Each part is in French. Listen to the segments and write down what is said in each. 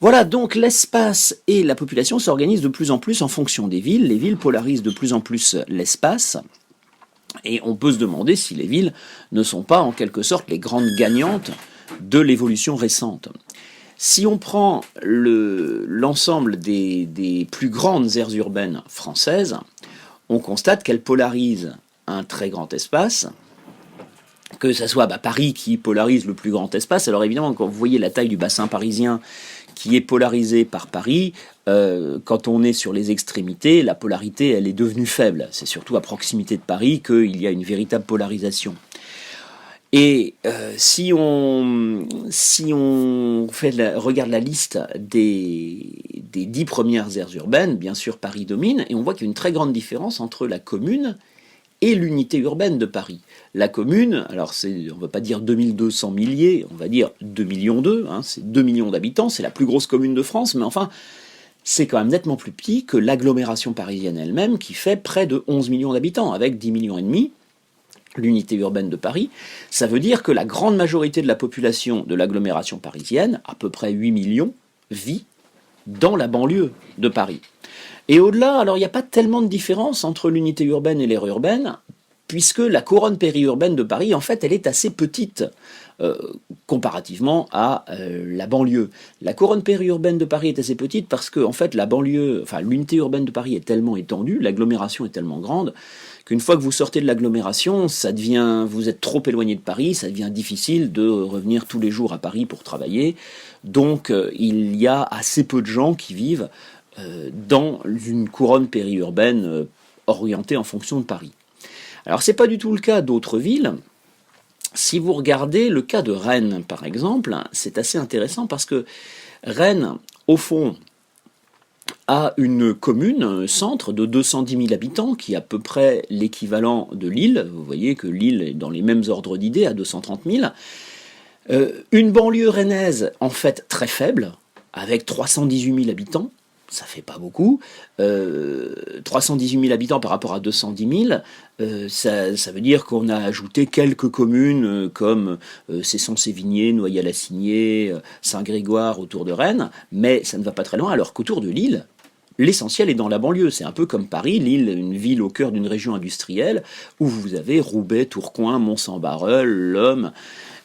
Voilà, donc l'espace et la population s'organisent de plus en plus en fonction des villes. Les villes polarisent de plus en plus l'espace. Et on peut se demander si les villes ne sont pas en quelque sorte les grandes gagnantes de l'évolution récente. Si on prend l'ensemble des plus grandes aires urbaines françaises, on constate qu'elles polarisent un très grand espace, que ce soit Paris qui polarise le plus grand espace. Alors évidemment, quand vous voyez la taille du bassin parisien qui est polarisé par Paris, quand on est sur les extrémités, la polarité elle est devenue faible. C'est surtout à proximité de Paris qu'il y a une véritable polarisation. Et si on regarde la liste des 10 premières aires urbaines, bien sûr Paris domine, et on voit qu'il y a une très grande différence entre la commune et l'unité urbaine de Paris. La commune, alors on ne va pas dire 2200 milliers, on va dire 2 millions d'eux, c'est 2 millions d'habitants, c'est la plus grosse commune de France, mais enfin, c'est quand même nettement plus petit que l'agglomération parisienne elle-même, qui fait près de 11 millions d'habitants, avec 10 millions et demi, l'unité urbaine de Paris. Ça veut dire que la grande majorité de la population de l'agglomération parisienne, à peu près 8 millions, vit dans la banlieue de Paris. Et au-delà, alors il n'y a pas tellement de différence entre l'unité urbaine et l'aire urbaine, puisque la couronne périurbaine de Paris, en fait, elle est assez petite comparativement à la banlieue. La couronne périurbaine de Paris est assez petite parce que, en fait, l'unité urbaine de Paris est tellement étendue, l'agglomération est tellement grande, qu'une fois que vous sortez de l'agglomération, vous êtes trop éloigné de Paris, ça devient difficile de revenir tous les jours à Paris pour travailler. Donc, il y a assez peu de gens qui vivent dans une couronne périurbaine orientée en fonction de Paris. Alors c'est pas du tout le cas d'autres villes. Si vous regardez le cas de Rennes par exemple, c'est assez intéressant parce que Rennes, au fond, a une commune, un centre de 210 000 habitants qui est à peu près l'équivalent de Lille. Vous voyez que Lille est dans les mêmes ordres d'idées à 230 000. Une banlieue rennaise en fait très faible, avec 318 000 habitants. Ça fait pas beaucoup. 318 000 habitants par rapport à 210 000, ça veut dire qu'on a ajouté quelques communes comme Cesson-Sévigné, Noyers-Lassigné, Saint-Grégoire autour de Rennes, mais ça ne va pas très loin, alors qu'autour de Lille, l'essentiel est dans la banlieue. C'est un peu comme Paris, Lille, une ville au cœur d'une région industrielle, où vous avez Roubaix, Tourcoing, Mont-Saint-Barreul, Lomme,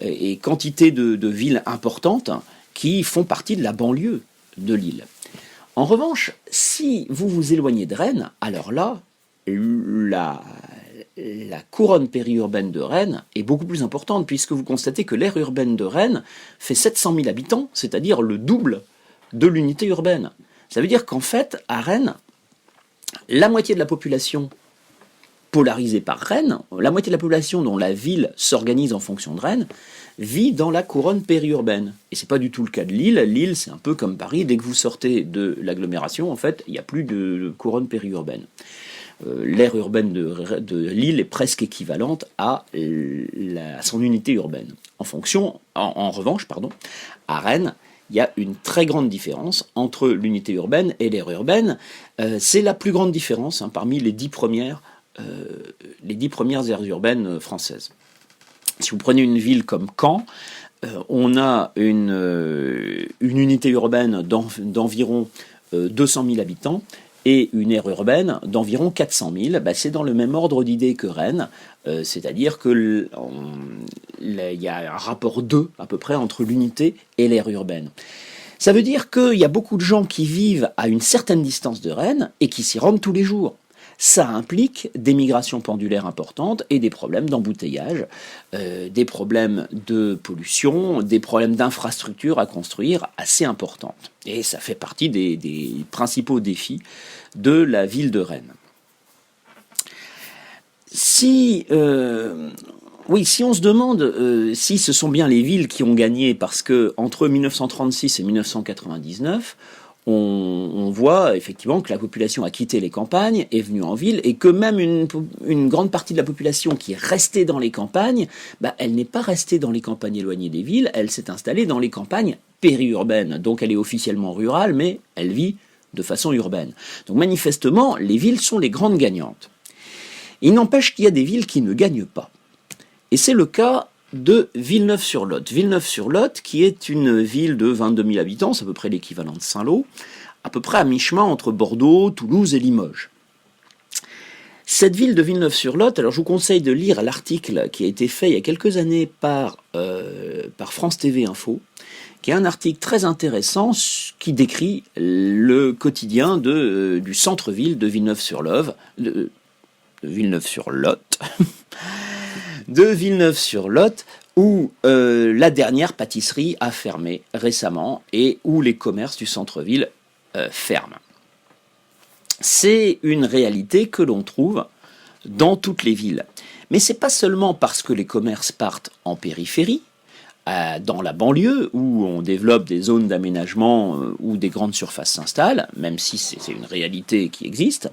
et quantité de villes importantes qui font partie de la banlieue de Lille. En revanche, si vous vous éloignez de Rennes, alors là, la couronne périurbaine de Rennes est beaucoup plus importante, puisque vous constatez que l'aire urbaine de Rennes fait 700 000 habitants, c'est-à-dire le double de l'unité urbaine. Ça veut dire qu'en fait, à Rennes, la moitié de la population polarisée par Rennes, la moitié de la population dont la ville s'organise en fonction de Rennes, vit dans la couronne périurbaine. Et c'est pas du tout le cas de Lille. Lille, c'est un peu comme Paris. Dès que vous sortez de l'agglomération, en fait, il n'y a plus de couronne périurbaine. L'aire urbaine de Lille est presque équivalente à son unité urbaine. En revanche, à Rennes, il y a une très grande différence entre l'unité urbaine et l'aire urbaine. C'est la plus grande différence parmi les 10 premières aires urbaines françaises. Si vous prenez une ville comme Caen, on a une unité urbaine d'environ 200 000 habitants et une aire urbaine d'environ 400 000. C'est dans le même ordre d'idée que Rennes, c'est-à-dire qu'il y a un rapport 2 à peu près entre l'unité et l'aire urbaine. Ça veut dire qu'il y a beaucoup de gens qui vivent à une certaine distance de Rennes et qui s'y rendent tous les jours. Ça implique des migrations pendulaires importantes et des problèmes d'embouteillage, des problèmes de pollution, des problèmes d'infrastructures à construire assez importantes. Et ça fait partie des principaux défis de la ville de Rennes. Si on se demande si ce sont bien les villes qui ont gagné, parce que entre 1936 et 1999, on voit effectivement que la population a quitté les campagnes, est venue en ville, et que même une grande partie de la population qui est restée dans les campagnes, elle n'est pas restée dans les campagnes éloignées des villes, elle s'est installée dans les campagnes périurbaines. Donc elle est officiellement rurale, mais elle vit de façon urbaine. Donc manifestement, les villes sont les grandes gagnantes. Il n'empêche qu'il y a des villes qui ne gagnent pas. Et c'est le cas de Villeneuve-sur-Lot. Villeneuve-sur-Lot, qui est une ville de 22 000 habitants, c'est à peu près l'équivalent de Saint-Lô, à peu près à mi-chemin entre Bordeaux, Toulouse et Limoges. Cette ville de Villeneuve-sur-Lot, alors je vous conseille de lire l'article qui a été fait il y a quelques années par France TV Info, qui est un article très intéressant qui décrit le quotidien du centre-ville de Villeneuve-sur-Lot, de Villeneuve-sur-Lot, où la dernière pâtisserie a fermé récemment et où les commerces du centre-ville ferment. C'est une réalité que l'on trouve dans toutes les villes. Mais c'est pas seulement parce que les commerces partent en périphérie, dans la banlieue, où on développe des zones d'aménagement où des grandes surfaces s'installent, même si c'est une réalité qui existe.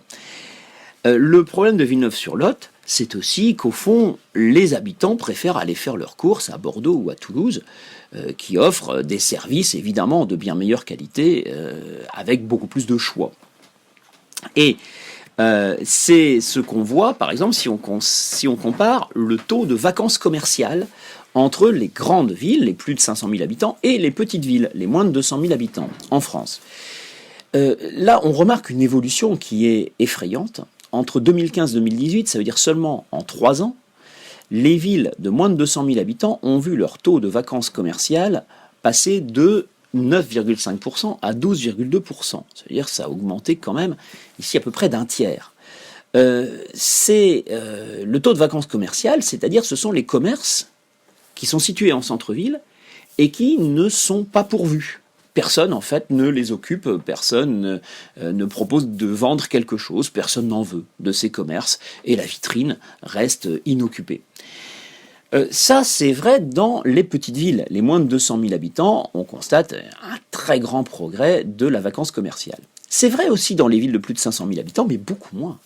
Le problème de Villeneuve-sur-Lot, c'est aussi qu'au fond, les habitants préfèrent aller faire leurs courses à Bordeaux ou à Toulouse, qui offrent des services évidemment de bien meilleure qualité, avec beaucoup plus de choix. Et c'est ce qu'on voit, par exemple, si on compare le taux de vacances commerciales entre les grandes villes, les plus de 500 000 habitants, et les petites villes, les moins de 200 000 habitants, en France. Là, on remarque une évolution qui est effrayante. Entre 2015 et 2018, ça veut dire seulement en 3 ans, les villes de moins de 200 000 habitants ont vu leur taux de vacances commerciales passer de 9,5% à 12,2%. C'est-à-dire que ça a augmenté quand même, ici, à peu près d'un tiers. C'est le taux de vacances commerciales, c'est-à-dire ce sont les commerces qui sont situés en centre-ville et qui ne sont pas pourvus. Personne, en fait, ne les occupe, personne ne propose de vendre quelque chose, personne n'en veut de ces commerces, et la vitrine reste inoccupée. Ça, c'est vrai dans les petites villes. Les moins de 200 000 habitants, on constate un très grand progrès de la vacance commerciale. C'est vrai aussi dans les villes de plus de 500 000 habitants, mais beaucoup moins.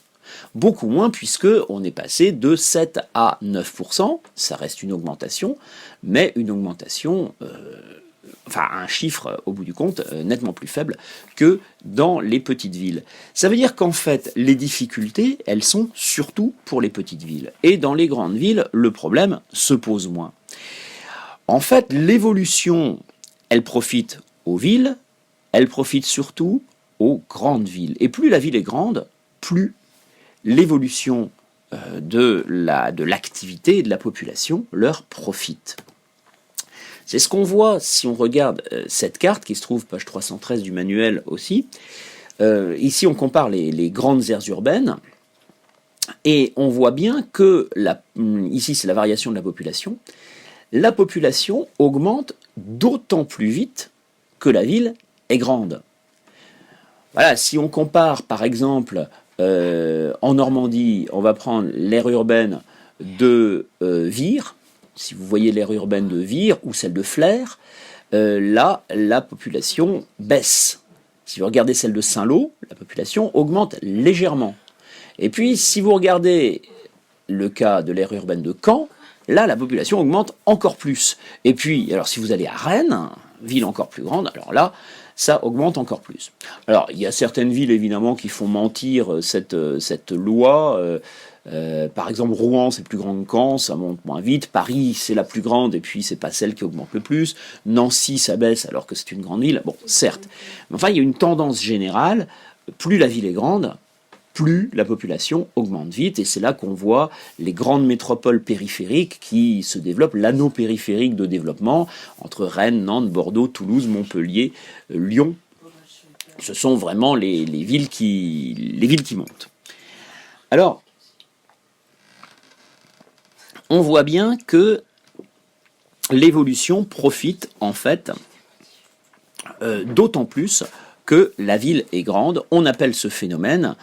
Beaucoup moins puisqu'on est passé de 7 à 9%, ça reste une augmentation, mais une augmentation, un chiffre au bout du compte nettement plus faible que dans les petites villes. Ça veut dire qu'en fait, les difficultés, elles sont surtout pour les petites villes. Et dans les grandes villes, le problème se pose moins. En fait, l'évolution, elle profite aux villes, elle profite surtout aux grandes villes. Et plus la ville est grande, plus l'évolution de l'activité et de la population leur profite. C'est ce qu'on voit si on regarde cette carte qui se trouve page 313 du manuel aussi. Ici, on compare les grandes aires urbaines et on voit bien que, ici c'est la variation de la population augmente d'autant plus vite que la ville est grande. Voilà, si on compare par exemple en Normandie, on va prendre l'aire urbaine de Vire. Si vous voyez l'aire urbaine de Vire ou celle de Flers, là, la population baisse. Si vous regardez celle de Saint-Lô, la population augmente légèrement. Et puis, si vous regardez le cas de l'aire urbaine de Caen, là, la population augmente encore plus. Et puis, alors si vous allez à Rennes, ville encore plus grande, alors là, ça augmente encore plus. Alors, il y a certaines villes, évidemment, qui font mentir cette loi. Par exemple, Rouen, c'est plus grand que Caen, ça monte moins vite. Paris, c'est la plus grande, et puis c'est pas celle qui augmente le plus. Nancy, ça baisse, alors que c'est une grande ville. Bon, certes. Mais enfin, il y a une tendance générale. Plus la ville est grande, plus la population augmente vite. Et c'est là qu'on voit les grandes métropoles périphériques qui se développent, l'anneau périphérique de développement, entre Rennes, Nantes, Bordeaux, Toulouse, Montpellier, Lyon. Ce sont vraiment les villes qui montent. Alors, on voit bien que l'évolution profite en fait d'autant plus que la ville est grande. On appelle ce phénomène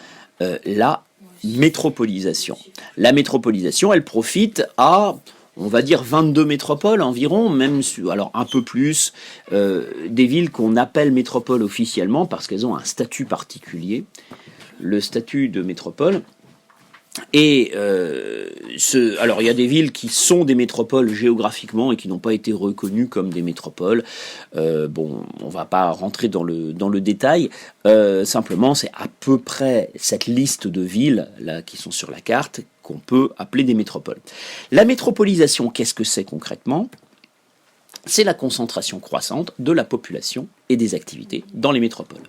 la métropolisation. La métropolisation, elle profite à, on va dire, 22 métropoles environ, même alors un peu plus, des villes qu'on appelle métropoles officiellement parce qu'elles ont un statut particulier, le statut de métropole. Et alors il y a des villes qui sont des métropoles géographiquement et qui n'ont pas été reconnues comme des métropoles. Bon, on va pas rentrer dans le détail. Simplement, c'est à peu près cette liste de villes là qui sont sur la carte qu'on peut appeler des métropoles. La métropolisation, qu'est-ce que c'est concrètement ? C'est la concentration croissante de la population et des activités dans les métropoles.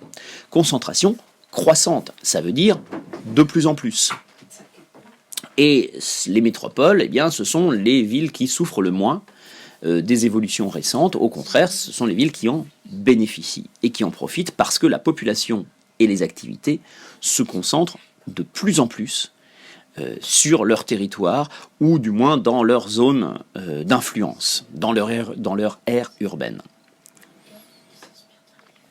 Concentration croissante, ça veut dire de plus en plus. Et les métropoles, eh bien, ce sont les villes qui souffrent le moins des évolutions récentes. Au contraire, ce sont les villes qui en bénéficient et qui en profitent parce que la population et les activités se concentrent de plus en plus sur leur territoire, ou du moins dans leur zone d'influence, dans leur aire urbaine.